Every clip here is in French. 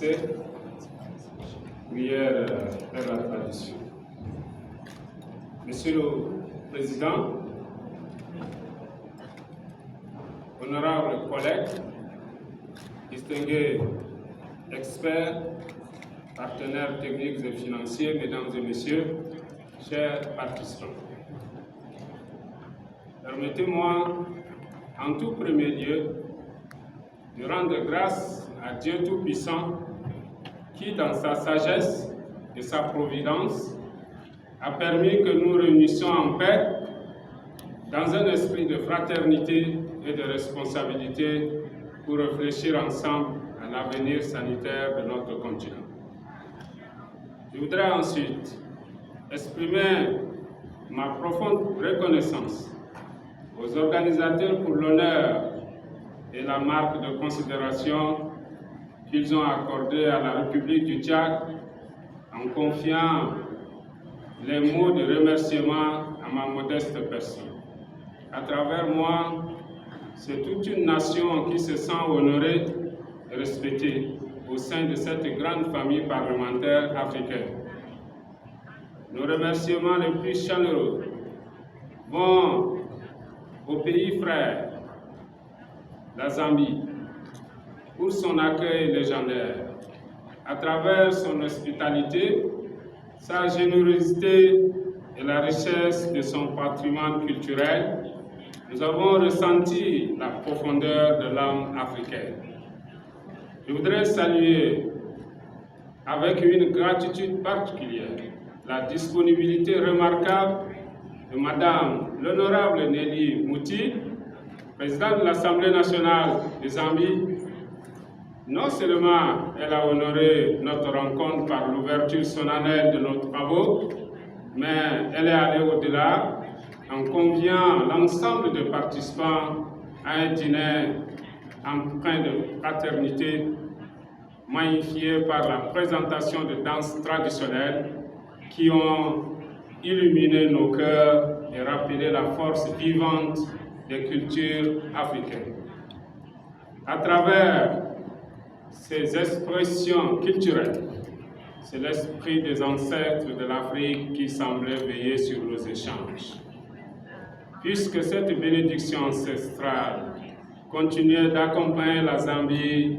français. Prière est la tradition. Monsieur le Président, honorables collègues, distingués experts, partenaires techniques et financiers, mesdames et messieurs, chers participants. Permettez-moi, en tout premier lieu, de rendre grâce à Dieu Tout-Puissant qui, dans sa sagesse et sa providence, a permis que nous réunissions en paix dans un esprit de fraternité et de responsabilité pour réfléchir ensemble à l'avenir sanitaire de notre continent. Je voudrais ensuite exprimer ma profonde reconnaissance aux organisateurs pour l'honneur et la marque de considération qu'ils ont accordée à la République du Tchad en confiant les mots de remerciement à ma modeste personne. À travers moi, c'est toute une nation qui se sent honorée et respectée au sein de cette grande famille parlementaire africaine. Nos remerciements les plus chaleureux vont au pays frère, la Zambie, pour son accueil légendaire, à travers son hospitalité, sa générosité et la richesse de son patrimoine culturel. Nous avons ressenti la profondeur de l'âme africaine. Je voudrais saluer avec une gratitude particulière la disponibilité remarquable de Madame l'honorable Nelly Mouti, présidente de l'Assemblée nationale de Zambie. Non seulement elle a honoré notre rencontre par l'ouverture solennelle de nos travaux, mais elle est allée au-delà en conviant l'ensemble des participants à un dîner empreint de fraternité, magnifié par la présentation de danses traditionnelles qui ont illuminé nos cœurs et rappelé la force vivante des cultures africaines. À travers ces expressions culturelles, c'est l'esprit des ancêtres de l'Afrique qui semblait veiller sur nos échanges. Puisque cette bénédiction ancestrale continuait d'accompagner la Zambie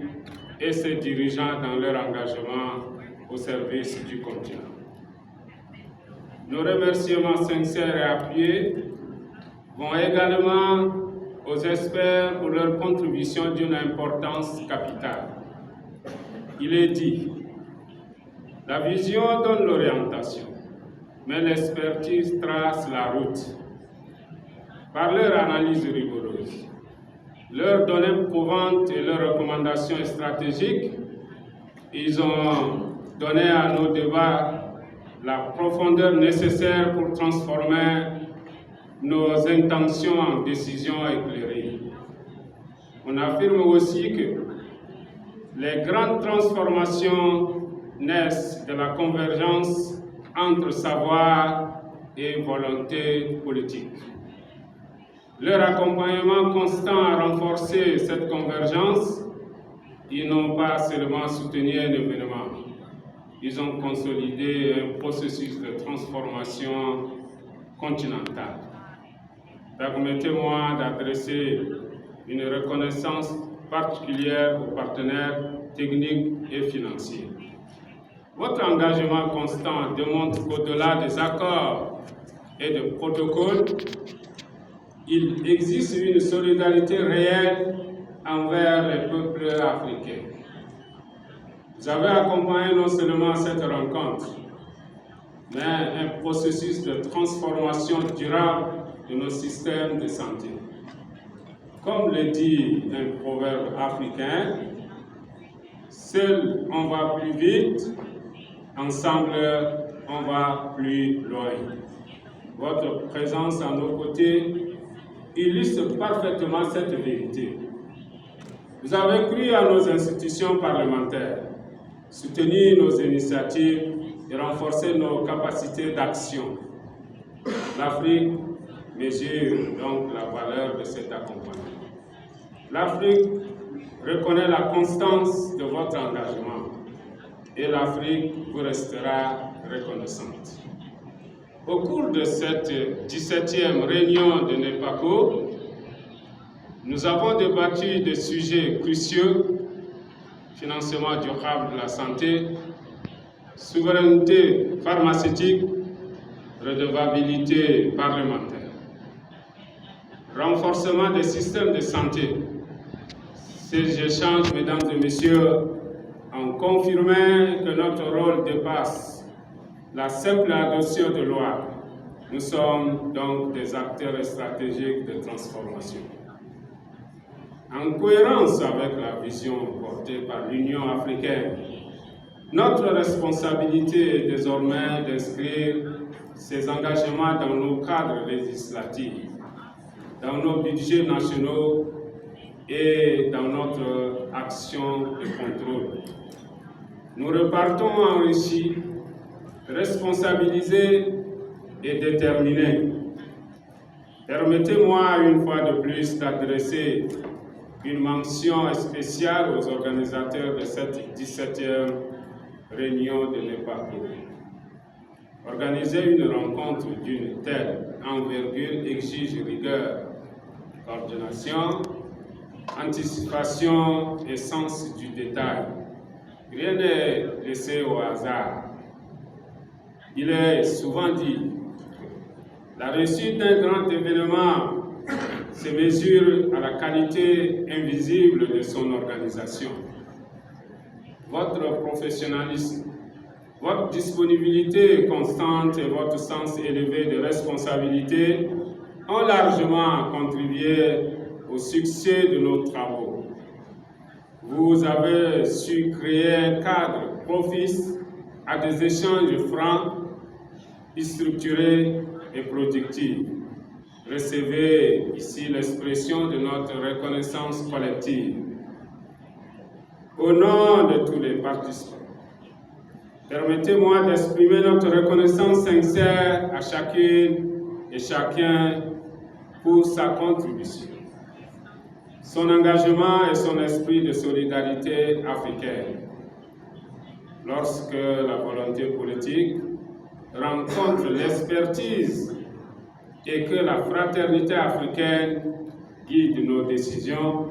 et ses dirigeants dans leur engagement au service du continent. Nos remerciements sincères et appuyés vont également aux experts pour leur contribution d'une importance capitale. Il est dit, la vision donne l'orientation, mais l'expertise trace la route. Par leur analyse rigoureuse, leurs données prouvantes et leurs recommandations stratégiques, ils ont donné à nos débats la profondeur nécessaire pour transformer nos intentions en décisions éclairées. On affirme aussi que les grandes transformations naissent de la convergence entre savoir et volonté politique. Leur accompagnement constant a renforcé cette convergence. Ils n'ont pas seulement soutenu un événement, ils ont consolidé un processus de transformation continentale. Permettez-moi d'adresser une reconnaissance particulière aux partenaires techniques et financiers. Votre engagement constant démontre qu'au-delà des accords et des protocoles, il existe une solidarité réelle envers les peuples africains. Vous avez accompagné non seulement cette rencontre, mais un processus de transformation durable de nos systèmes de santé. Comme le dit un proverbe africain, seul on va plus vite, ensemble on va plus loin. Votre présence à nos côtés illustre parfaitement cette vérité. Vous avez cru à nos institutions parlementaires, soutenu nos initiatives et renforcé nos capacités d'action. L'Afrique mesure donc la valeur de cet accompagnement. L'Afrique reconnaît la constance de votre engagement et l'Afrique vous restera reconnaissante. Au cours de cette 17e réunion de NEPACO, nous avons débattu des sujets cruciaux: financement durable de la santé, souveraineté pharmaceutique, redevabilité parlementaire, renforcement des systèmes de santé. Ces échanges, mesdames et messieurs, ont confirmé que notre rôle dépasse la simple adoption de lois. Nous sommes donc des acteurs stratégiques de transformation. En cohérence avec la vision portée par l'Union africaine, notre responsabilité est désormais d'inscrire ces engagements dans nos cadres législatifs, dans nos budgets nationaux et dans notre action de contrôle. Nous repartons enrichis, responsabilisés et déterminés. Permettez-moi une fois de plus d'adresser une mention spéciale aux organisateurs de cette 17e réunion de NEPACO. Organiser une rencontre d'une telle envergure exige rigueur, coordination, anticipation et sens du détail. Rien n'est laissé au hasard. Il est souvent dit, la réussite d'un grand événement se mesure à la qualité invisible de son organisation. Votre professionnalisme, votre disponibilité constante et votre sens élevé de responsabilité ont largement contribué au succès de nos travaux. Vous avez su créer un cadre propice à des échanges francs, structurés et productifs. Recevez ici l'expression de notre reconnaissance collective. Au nom de tous les participants, permettez-moi d'exprimer notre reconnaissance sincère à chacune et chacun pour sa contribution, son engagement et son esprit de solidarité africaine. Lorsque la volonté politique rencontre l'expertise et que la fraternité africaine guide nos décisions,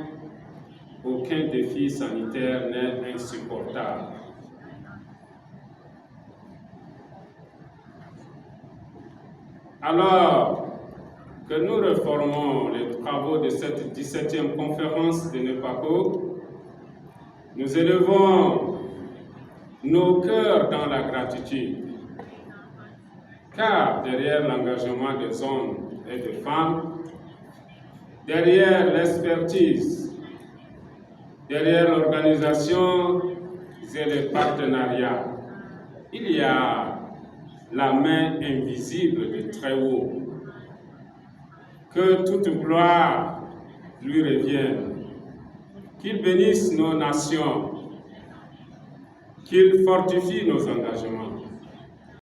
aucun défi sanitaire n'est insupportable. Alors que nous reformons les travaux de cette 17e conférence de NEPACO, nous élevons nos cœurs dans la gratitude, car derrière l'engagement des hommes et des femmes, derrière l'expertise, derrière l'organisation et les partenariats, il y a la main invisible de Très-Haut. Que toute gloire lui revienne, qu'il bénisse nos nations, qu'il fortifie nos engagements